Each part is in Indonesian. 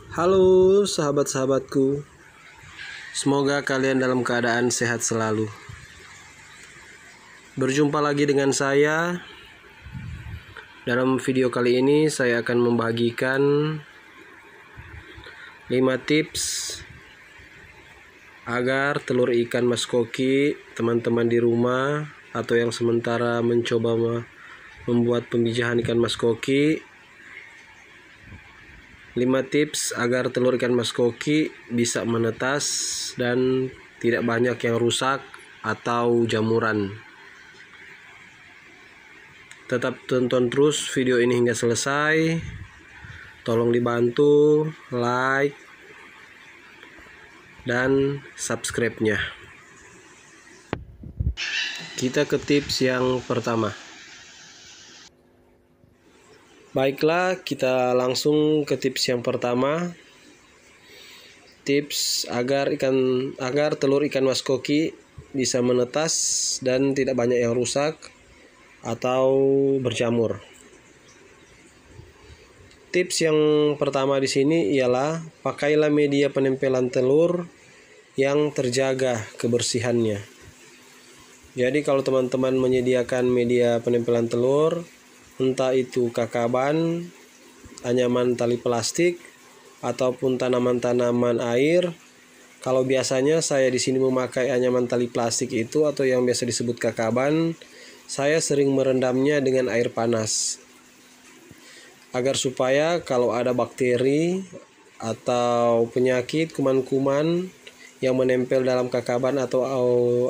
Halo sahabat-sahabatku, semoga kalian dalam keadaan sehat selalu. Berjumpa lagi dengan saya. Dalam video kali ini saya akan membagikan 5 tips agar telur ikan mas koki teman-teman di rumah atau yang sementara mencoba membuat pemijahan ikan mas koki. 5 tips agar telur ikan mas koki bisa menetas dan tidak banyak yang rusak atau jamuran. Tetap tonton terus video ini hingga selesai. Tolong dibantu like dan subscribe-nya. Kita ke tips yang pertama. Baiklah, kita langsung ke tips yang pertama. Tips agar telur ikan mas koki bisa menetas dan tidak banyak yang rusak atau berjamur. Tips yang pertama di sini ialah pakailah media penempelan telur yang terjaga kebersihannya. Jadi kalau teman-teman menyediakan media penempelan telur, entah itu kakaban, anyaman tali plastik, ataupun tanaman-tanaman air. Kalau biasanya saya di sini memakai anyaman tali plastik itu atau yang biasa disebut kakaban, saya sering merendamnya dengan air panas. Agar supaya kalau ada bakteri atau penyakit kuman-kuman yang menempel dalam kakaban atau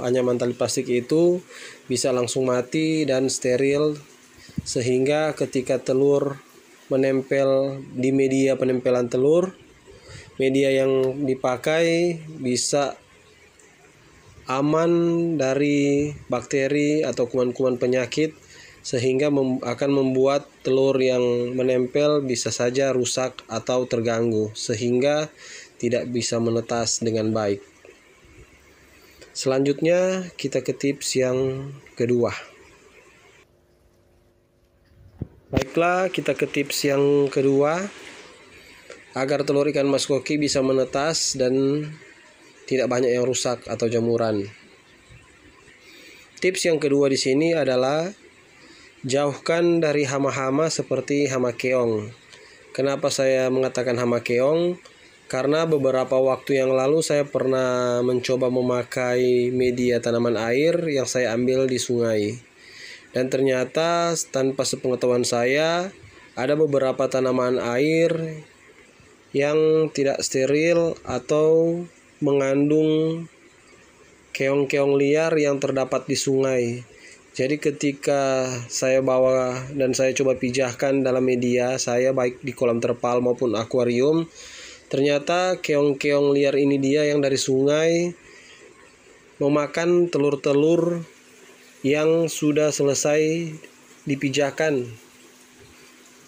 anyaman tali plastik itu bisa langsung mati dan steril, sehingga ketika telur menempel di media penempelan telur, media yang dipakai bisa aman dari bakteri atau kuman-kuman penyakit, sehingga akan membuat telur yang menempel bisa saja rusak atau terganggu, sehingga tidak bisa menetas dengan baik. Selanjutnya kita ke tips yang kedua. Baiklah, kita ke tips yang kedua agar telur ikan mas koki bisa menetas dan tidak banyak yang rusak atau jamuran. Tips yang kedua di sini adalah jauhkan dari hama-hama seperti hama keong. Kenapa saya mengatakan hama keong? Karena beberapa waktu yang lalu saya pernah mencoba memakai media tanaman air yang saya ambil di sungai. Dan ternyata tanpa sepengetahuan saya, ada beberapa tanaman air yang tidak steril atau mengandung keong-keong liar yang terdapat di sungai. Jadi ketika saya bawa dan saya coba pijahkan dalam media saya, baik di kolam terpal maupun akuarium, ternyata keong-keong liar ini dia yang dari sungai memakan telur-telur yang sudah selesai dipijahkan.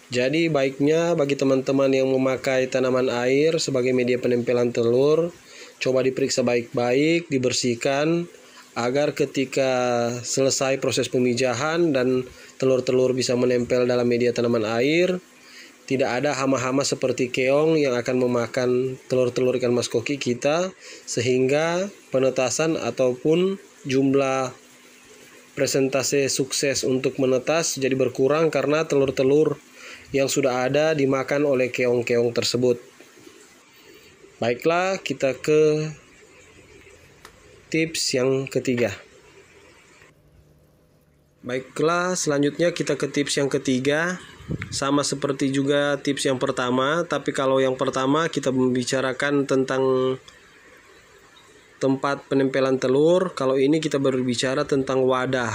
Jadi baiknya bagi teman-teman yang memakai tanaman air sebagai media penempelan telur, coba diperiksa baik-baik, dibersihkan, agar ketika selesai proses pemijahan dan telur-telur bisa menempel dalam media tanaman air, tidak ada hama-hama seperti keong yang akan memakan telur-telur ikan mas koki kita, sehingga penetasan ataupun jumlah persentase sukses untuk menetas jadi berkurang karena telur-telur yang sudah ada dimakan oleh keong-keong tersebut. Baiklah, kita ke tips yang ketiga. Baiklah, selanjutnya kita ke tips yang ketiga. Sama seperti juga tips yang pertama, tapi kalau yang pertama kita membicarakan tentang tempat penempelan telur, kalau ini kita berbicara tentang wadah,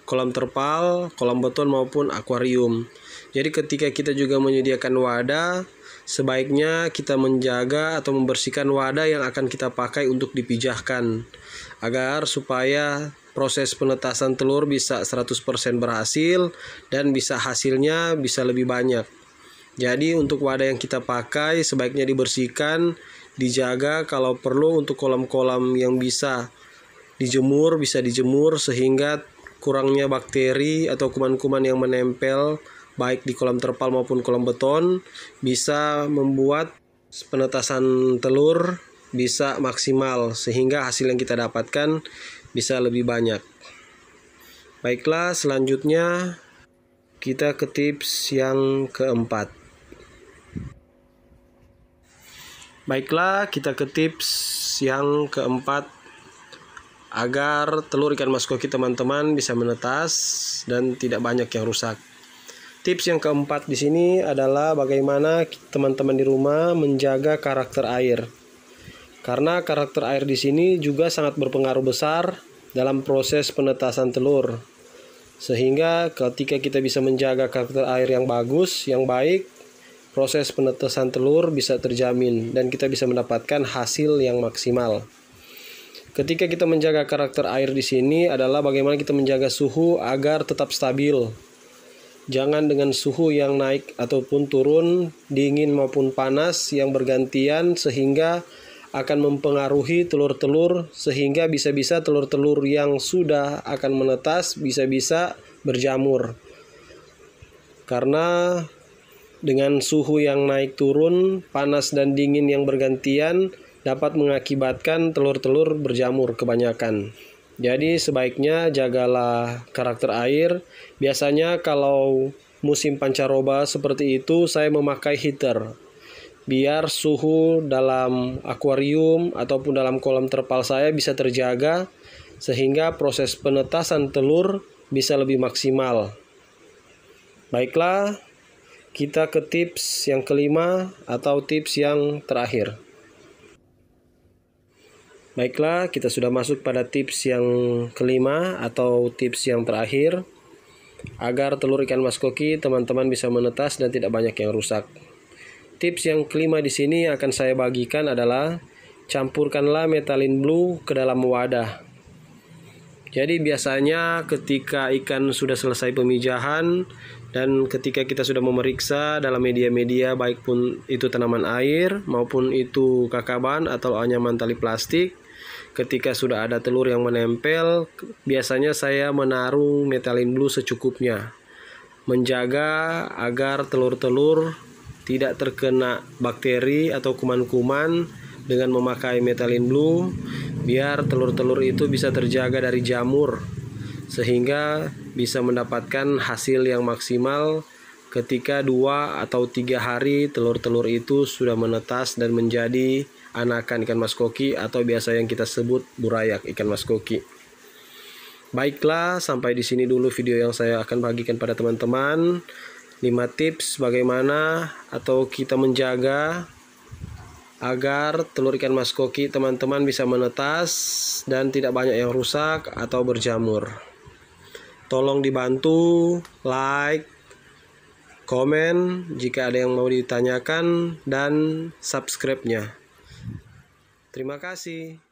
kolam terpal, kolam beton maupun akuarium. Jadi ketika kita juga menyediakan wadah, sebaiknya kita menjaga atau membersihkan wadah yang akan kita pakai untuk dipijahkan, agar supaya proses penetasan telur bisa 100% berhasil dan bisa hasilnya bisa lebih banyak. Jadi untuk wadah yang kita pakai sebaiknya dibersihkan, dijaga, kalau perlu untuk kolam-kolam yang bisa dijemur, bisa dijemur sehingga kurangnya bakteri atau kuman-kuman yang menempel baik di kolam terpal maupun kolam beton bisa membuat penetasan telur bisa maksimal sehingga hasil yang kita dapatkan bisa lebih banyak. Baiklah, selanjutnya kita ke tips yang keempat. Baiklah, kita ke tips yang keempat agar telur ikan mas koki teman-teman bisa menetas dan tidak banyak yang rusak. Tips yang keempat di sini adalah bagaimana teman-teman di rumah menjaga karakter air. Karena karakter air di sini juga sangat berpengaruh besar dalam proses penetasan telur. Sehingga ketika kita bisa menjaga karakter air yang bagus, yang baik, proses penetasan telur bisa terjamin dan kita bisa mendapatkan hasil yang maksimal. Ketika kita menjaga karakter air di sini adalah bagaimana kita menjaga suhu agar tetap stabil. Jangan dengan suhu yang naik ataupun turun, dingin maupun panas yang bergantian sehingga akan mempengaruhi telur-telur sehingga bisa-bisa telur-telur yang sudah akan menetas bisa-bisa berjamur. Karena dengan suhu yang naik turun, panas dan dingin yang bergantian dapat mengakibatkan telur-telur berjamur kebanyakan. Jadi sebaiknya jagalah karakter air. Biasanya kalau musim pancaroba seperti itu saya memakai heater. Biar suhu dalam akuarium ataupun dalam kolam terpal saya bisa terjaga sehingga proses penetasan telur bisa lebih maksimal. Baiklah, kita ke tips yang kelima atau tips yang terakhir. Baiklah, kita sudah masuk pada tips yang kelima atau tips yang terakhir agar telur ikan mas koki teman-teman bisa menetas dan tidak banyak yang rusak. Tips yang kelima di sini akan saya bagikan adalah campurkanlah methalin blue ke dalam wadah. Jadi biasanya ketika ikan sudah selesai pemijahan dan ketika kita sudah memeriksa dalam media-media baik pun itu tanaman air maupun itu kakaban atau anyaman tali plastik, ketika sudah ada telur yang menempel, biasanya saya menaruh methalin blue secukupnya. Menjaga agar telur-telur tidak terkena bakteri atau kuman-kuman dengan memakai methalin blue, biar telur-telur itu bisa terjaga dari jamur sehingga bisa mendapatkan hasil yang maksimal ketika 2 atau 3 hari telur-telur itu sudah menetas dan menjadi anakan ikan mas koki atau biasa yang kita sebut burayak ikan mas koki. Baiklah, sampai di sini dulu video yang saya akan bagikan pada teman-teman. 5 tips bagaimana atau kita menjaga agar telur ikan mas koki teman-teman bisa menetas dan tidak banyak yang rusak atau berjamur. Tolong dibantu like, komen jika ada yang mau ditanyakan dan subscribe-nya. Terima kasih.